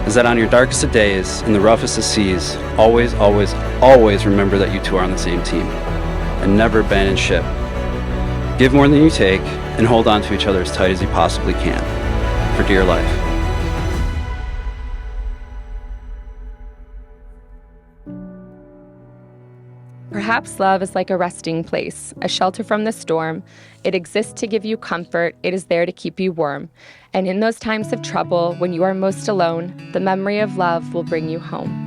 J: is that on your darkest of days, in the roughest of seas, always, always, always remember that you two are on the same team, and never abandon ship. Give more than you take, and hold on to each other as tight as you possibly can, for dear life.
N: Perhaps love is like a resting place, a shelter from the storm. It exists to give you comfort. It is there to keep you warm. And in those times of trouble, when you are most alone, the memory of love will bring you home.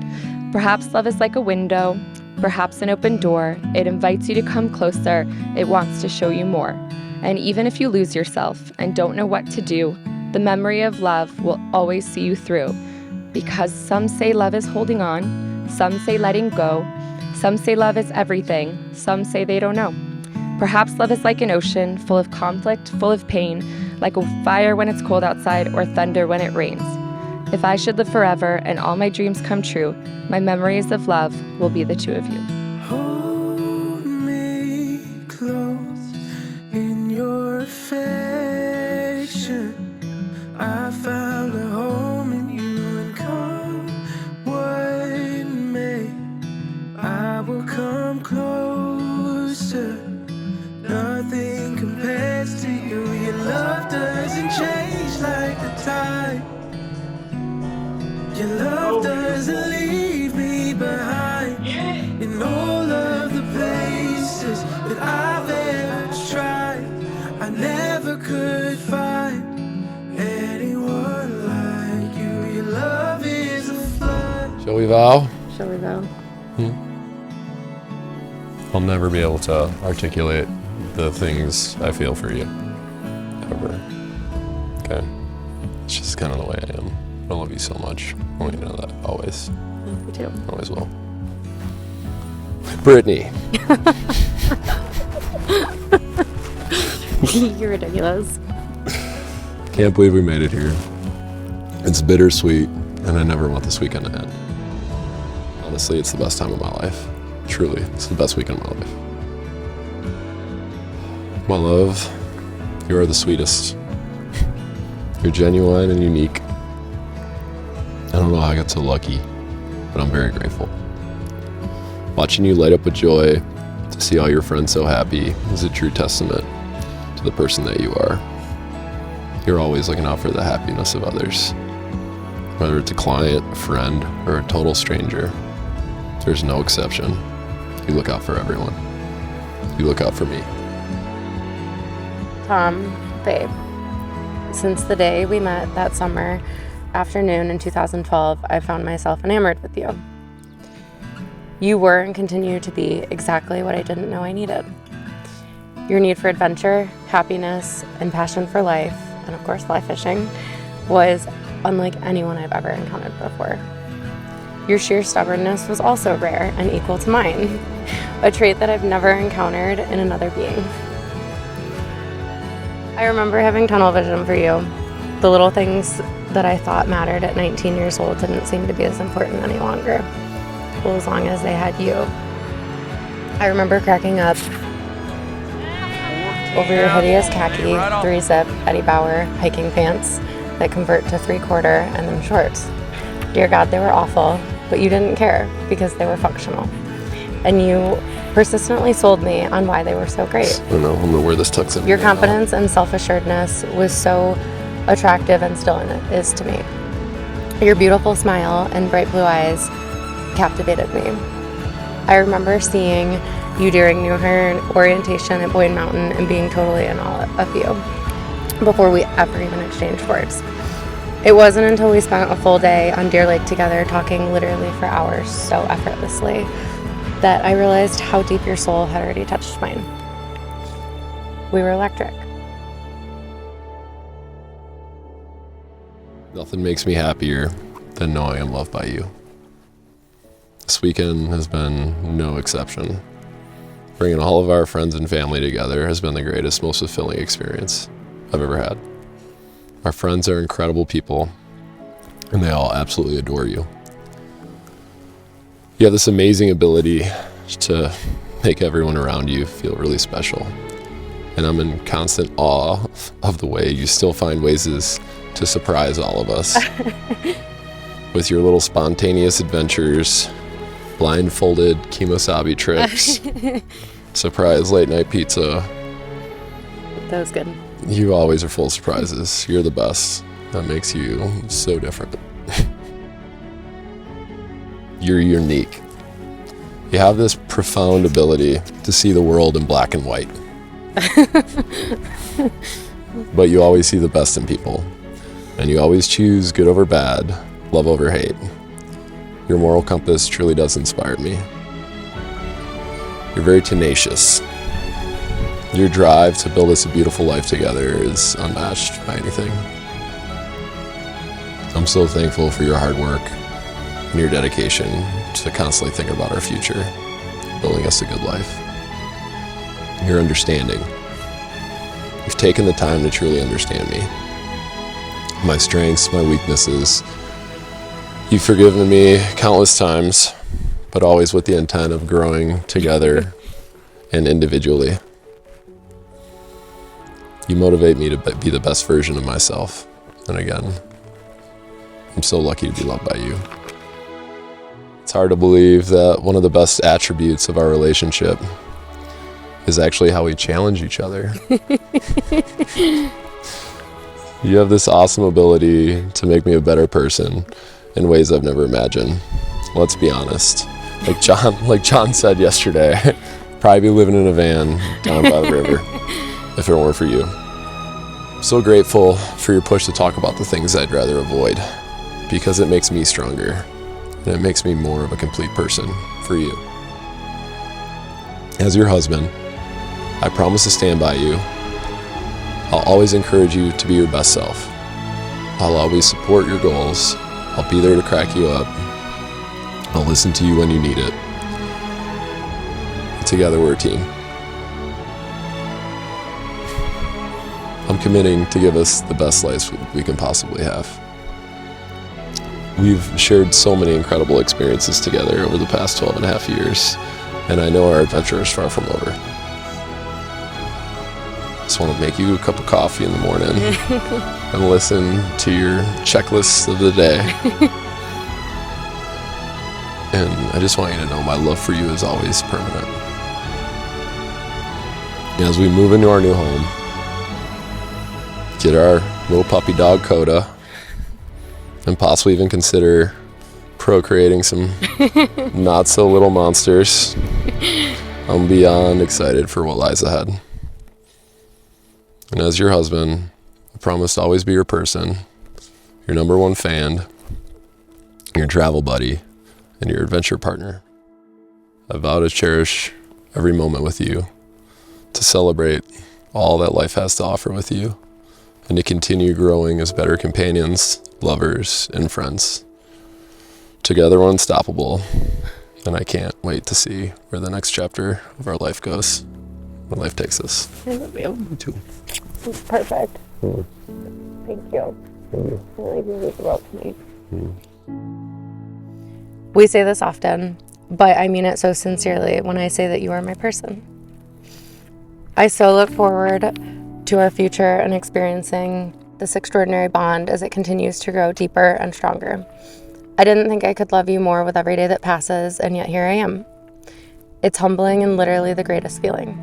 N: Perhaps love is like a window, perhaps an open door. It invites you to come closer. It wants to show you more. And even if you lose yourself and don't know what to do, the memory of love will always see you through. Because some say love is holding on, some say letting go, some say love is everything, some say they don't know. Perhaps love is like an ocean, full of conflict, full of pain, like a fire when it's cold outside or thunder when it rains. If I should live forever and all my dreams come true, my memories of love will be the two of you.
E: Hold me close in your affection. I found a home in you, and come what may, I will come closer. Nothing compares to you. Your love doesn't change like the tide. Your love doesn't leave me behind. In all of the places that I've ever tried, I never could find anyone like you. Your love is a flood.
A: Shall we vow?
N: Shall we vow?
A: I'll never be able to articulate the things I feel for you. Ever. Okay? It's just kind of the way I am. I love you so much. I want you to know that. Always.
N: Me too.
A: Always will. Brittany.
N: You're ridiculous.
A: Can't believe we made it here. It's bittersweet, and I never want this weekend to end. Honestly, it's the best time of my life. Truly, it's the best weekend of my life. My love, you are the sweetest. You're genuine and unique. I don't know how I got so lucky, but I'm very grateful. Watching you light up with joy, to see all your friends so happy, is a true testament to the person that you are. You're always looking out for the happiness of others. Whether it's a client, a friend, or a total stranger, there's no exception. You look out for everyone. You look out for me.
N: Tom, babe, since the day we met that summer afternoon in 2012, I found myself enamored with you. You were and continue to be exactly what I didn't know I needed. Your need for adventure, happiness, and passion for life, and of course fly fishing, was unlike anyone I've ever encountered before. Your sheer stubbornness was also rare and equal to mine, a trait that I've never encountered in another being. I remember having tunnel vision for you. The little things that I thought mattered at 19 years old didn't seem to be as important any longer. Well, as long as they had you. I remember cracking up over your hideous khaki, 3-zip, Eddie Bauer hiking pants that convert to 3/4 and then shorts. Dear God, they were awful, but you didn't care because they were functional. And you persistently sold me on why they were so great.
A: I don't know, I'm gonna wear this tux in.
N: Your confidence and self-assuredness was so attractive and still is to me. Your beautiful smile and bright blue eyes captivated me. I remember seeing you during New Hire orientation at Boyne Mountain and being totally in awe of you before we ever even exchanged words. It wasn't until we spent a full day on Deer Lake together, talking literally for hours so effortlessly, that I realized how deep your soul had already touched mine. We were electric.
A: Nothing makes me happier than knowing I'm loved by you. This weekend has been no exception. Bringing all of our friends and family together has been the greatest, most fulfilling experience I've ever had. Our friends are incredible people, and they all absolutely adore you. You have this amazing ability to make everyone around you feel really special. And I'm in constant awe of the way you still find ways to surprise all of us. With your little spontaneous adventures, blindfolded kemosabe trips, surprise late night pizza.
N: That was good.
A: You always are full of surprises. You're the best. That makes you so different. You're unique. You have this profound ability to see the world in black and white. But you always see the best in people. And you always choose good over bad, love over hate. Your moral compass truly does inspire me. You're very tenacious. Your drive to build us a beautiful life together is unmatched by anything. I'm so thankful for your hard work and your dedication to constantly think about our future, building us a good life. Your understanding. You've taken the time to truly understand me. My strengths, my weaknesses. You've forgiven me countless times, but always with the intent of growing together and individually. You motivate me to be the best version of myself. And again, I'm so lucky to be loved by you. It's hard to believe that one of the best attributes of our relationship is actually how we challenge each other. You have this awesome ability to make me a better person in ways I've never imagined. Let's be honest. Like John said yesterday, probably be living in a van down by the river if it weren't for you. I'm so grateful for your push to talk about the things I'd rather avoid, because it makes me stronger and it makes me more of a complete person for you. As your husband, I promise to stand by you. I'll always encourage you to be your best self. I'll always support your goals. I'll be there to crack you up. I'll listen to you when you need it. And together we're a team. I'm committing to give us the best lives we can possibly have. We've shared so many incredible experiences together over the past 12 and a half years, and I know our adventure is far from over. Just want to make you a cup of coffee in the morning and listen to your checklist of the day. And I just want you to know my love for you is always permanent. As we move into our new home, get our little puppy dog Coda, and possibly even consider procreating some not so little monsters, I'm beyond excited for what lies ahead. And as your husband, I promise to always be your person, your number one fan, your travel buddy, and your adventure partner. I vow to cherish every moment with you, to celebrate all that life has to offer with you, and to continue growing as better companions, lovers, and friends. Together we're unstoppable, and I can't wait to see where the next chapter of our life goes, where life takes us.
C: I love you.
A: Me too.
C: It's perfect. Thank you. I really means the world to me. We say this often, but I mean it so sincerely when I say that you are my person. I so look forward to our future and experiencing this extraordinary bond as it continues to grow deeper and stronger. I didn't think I could love you more with every day that passes, and yet here I am. It's humbling and literally the greatest feeling.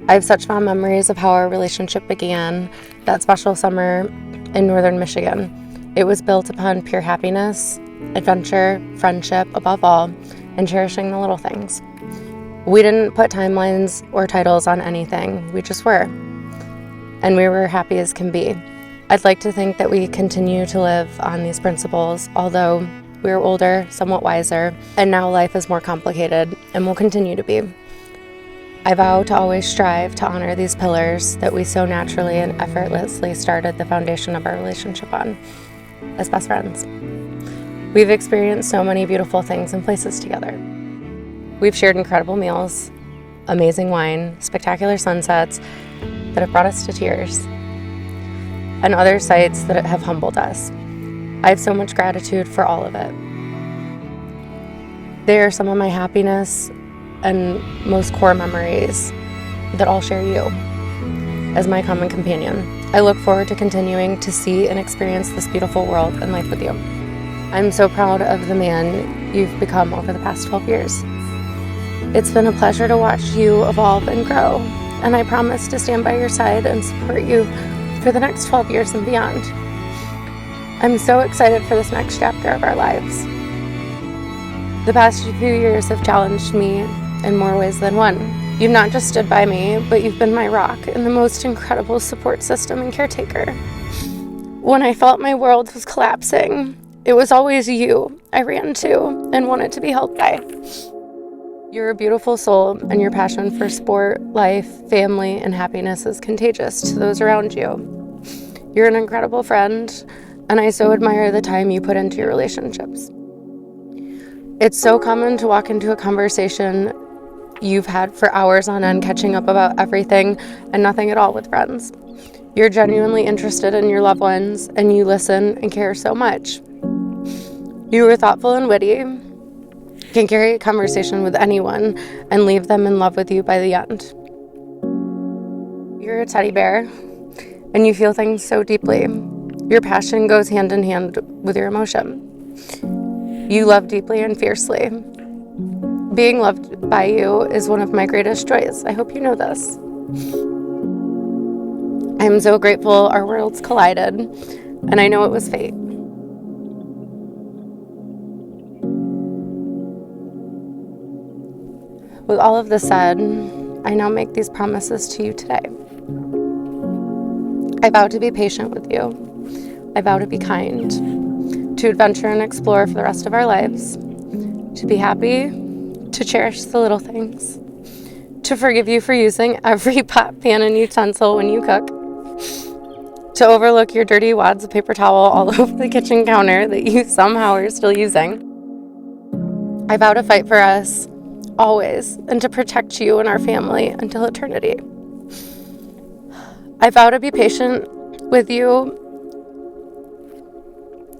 C: I have such fond memories of how our relationship began that special summer in northern Michigan. It was built upon pure happiness, adventure, friendship above all, and cherishing the little things. We didn't put timelines or titles on anything, we just were. And we were happy as can be. I'd like to think that we continue to live on these principles, although we are older, somewhat wiser, and now life is more complicated and will continue to be. I vow to always strive to honor these pillars that we so naturally and effortlessly started the foundation of our relationship on, as best friends. We've experienced so many beautiful things and places together. We've shared incredible meals, amazing wine, spectacular sunsets that have brought us to tears, and other sights that have humbled us. I have so much gratitude for all of it. They are some of my happiness and most core memories that I'll share you as my common companion. I look forward to continuing to see and experience this beautiful world and life with you. I'm so proud of the man you've become over the past 12 years. It's been a pleasure to watch you evolve and grow, and I promise to stand by your side and support you for the next 12 years and beyond. I'm so excited for this next chapter of our lives. The past few years have challenged me in more ways than one. You've not just stood by me, but you've been my rock and the most incredible support system and caretaker. When I felt my world was collapsing, it was always you I ran to and wanted to be held by. You're a beautiful soul, and your passion for sport, life, family, and happiness is contagious to those around you. You're an incredible friend, and I so admire the time you put into your relationships. It's so common to walk into a conversation you've had for hours on end, catching up about everything and nothing at all with friends. You're genuinely interested in your loved ones, and you listen and care so much. You are thoughtful and witty, can carry a conversation with anyone and leave them in love with you by the end. You're a teddy bear, and you feel things so deeply. Your passion goes hand in hand with your emotion. You love deeply and fiercely. Being loved by you is one of my greatest joys. I hope you know this. I'm so grateful our worlds collided, and I know it was fate. With all of this said, I now make these promises to you today. I vow to be patient with you. I vow to be kind, to adventure and explore for the rest of our lives, to be happy, to cherish the little things, to forgive you for using every pot, pan, and utensil when you cook, to overlook your dirty wads of paper towel all over the kitchen counter that you somehow are still using. I vow to fight for us, always, and to protect you and our family until eternity. I vow to be patient with you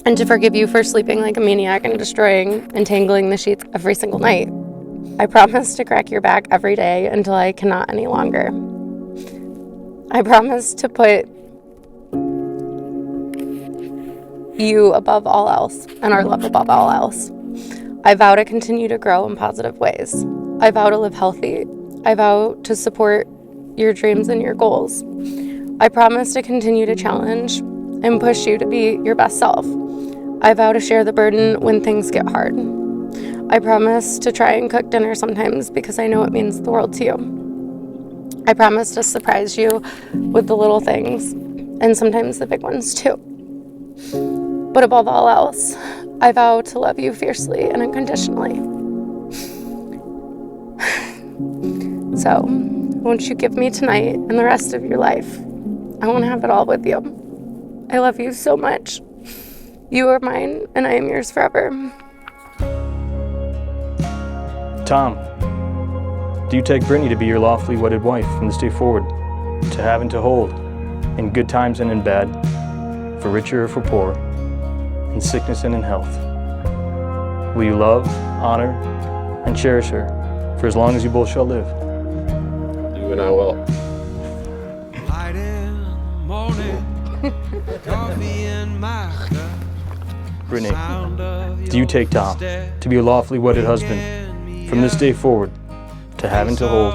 C: and to forgive you for sleeping like a maniac and destroying and tangling the sheets every single night. I promise to crack your back every day until I cannot any longer. I promise to put you above all else and our love above all else. I vow to continue to grow in positive ways. I vow to live healthy. I vow to support your dreams and your goals. I promise to continue to challenge and push you to be your best self. I vow to share the burden when things get hard. I promise to try and cook dinner sometimes because I know it means the world to you. I promise to surprise you with the little things and sometimes the big ones too. But above all else, I vow to love you fiercely and unconditionally. So, won't you give me tonight and the rest of your life? I want to have it all with you. I love you so much. You are mine, and I am yours forever.
T: Tom, do you take Brittany to be your lawfully wedded wife from this day forward, to have and to hold, in good times and in bad, for richer or for poor, in sickness and in health? Will you love, honor, and cherish her for as long as you both shall live?
A: You and I will.
T: Brittany, do you take Tom to be your lawfully wedded husband from this day forward, to have and to hold,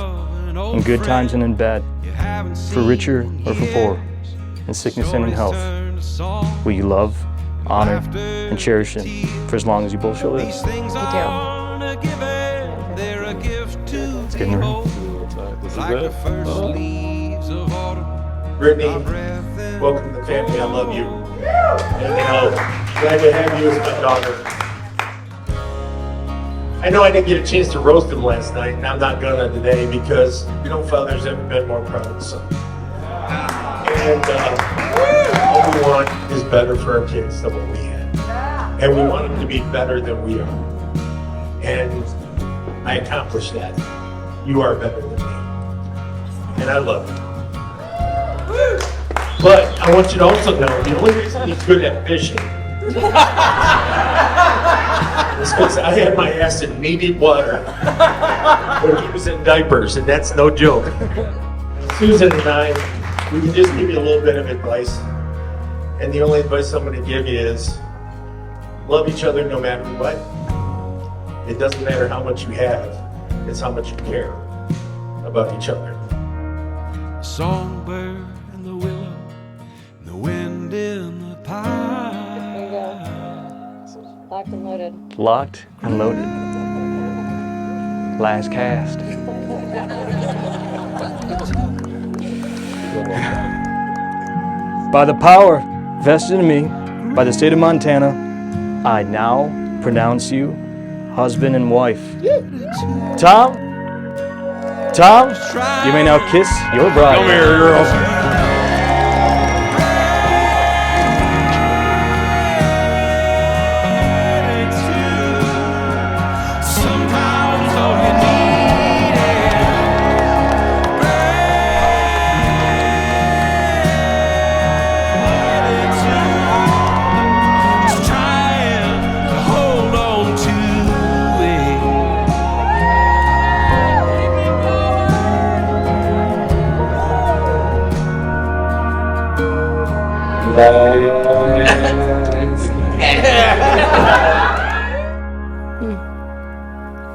T: in good times and in bad, for richer or for poor, in sickness and in health? Will you love, honor, and cherish him for as long as you both shall live?
C: I
T: It's getting ready.
A: This is it.
L: Brittany, welcome to the family. I love you. And glad to have you as my daughter. I know I didn't get a chance to roast him last night, and I'm not gonna today because no father's ever been more proud of his son. And all we want is better for our kids than what we had. And we want them to be better than we are. And I accomplished that. You are better than me. And I love you. But I want you to also know, the only reason he's good at fishing is because I had my ass in needed water when he was in diapers, and that's no joke. Susan and I, we can just give you a little bit of advice. And the only advice I'm going to give you is love each other no matter what. It doesn't matter how much you have, it's how much you care about each other.
E: A songbird in the willow, and the wind in the pine.
C: Locked and loaded.
T: Locked and loaded. Last cast. By the power vested in me by the state of Montana, I now pronounce you husband and wife. Tom, you may now kiss your bride.
A: Come here, girl.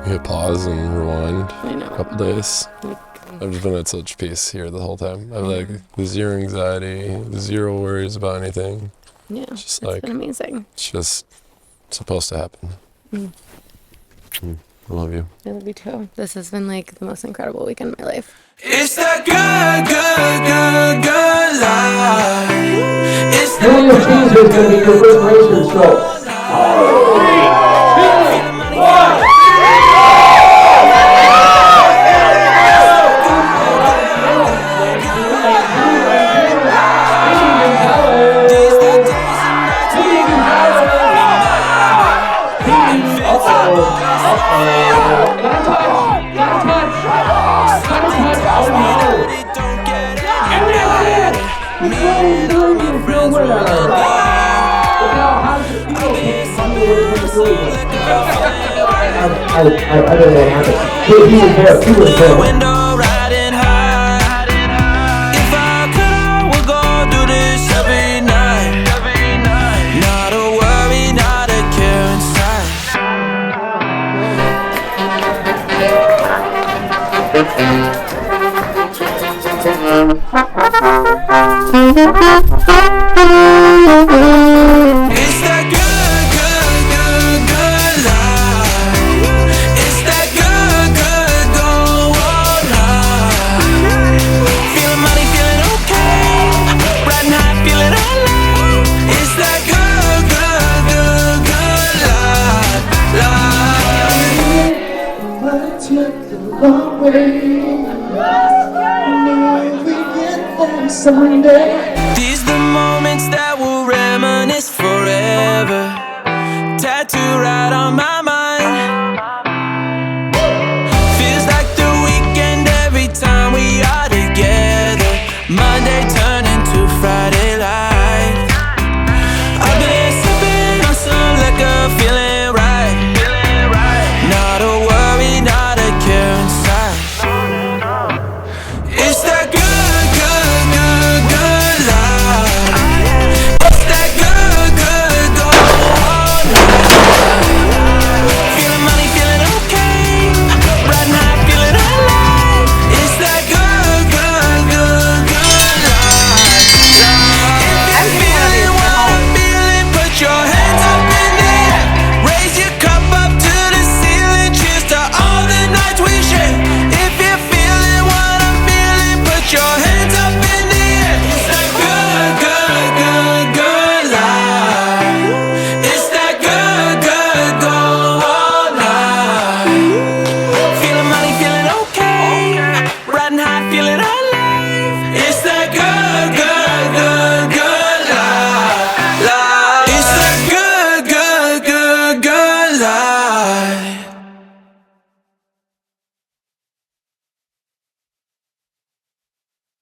A: Hit pause and rewind.
N: I know.
A: A couple days. I've just been at such peace here the whole time. I've like zero anxiety, zero worries about anything.
N: Yeah,
A: It's just
N: it's
A: like
N: been amazing.
A: It's just supposed to happen. I love you.
N: I love you too. This has been like the most incredible weekend of my life.
E: It's that good, good, good, good life. It's that
U: Julia Caesar is going to be your first razor stroke. I don't know what happened. He was there. He was there.
E: If I could, I would go do this every night. Not a worry, not a care inside. It's that good, good, good, good life. It's that good, good, go all night. Feeling money, feeling okay. Riding high, feeling alive. It's that good, good, good, good life.
U: Let's make the long way. I know we get there someday.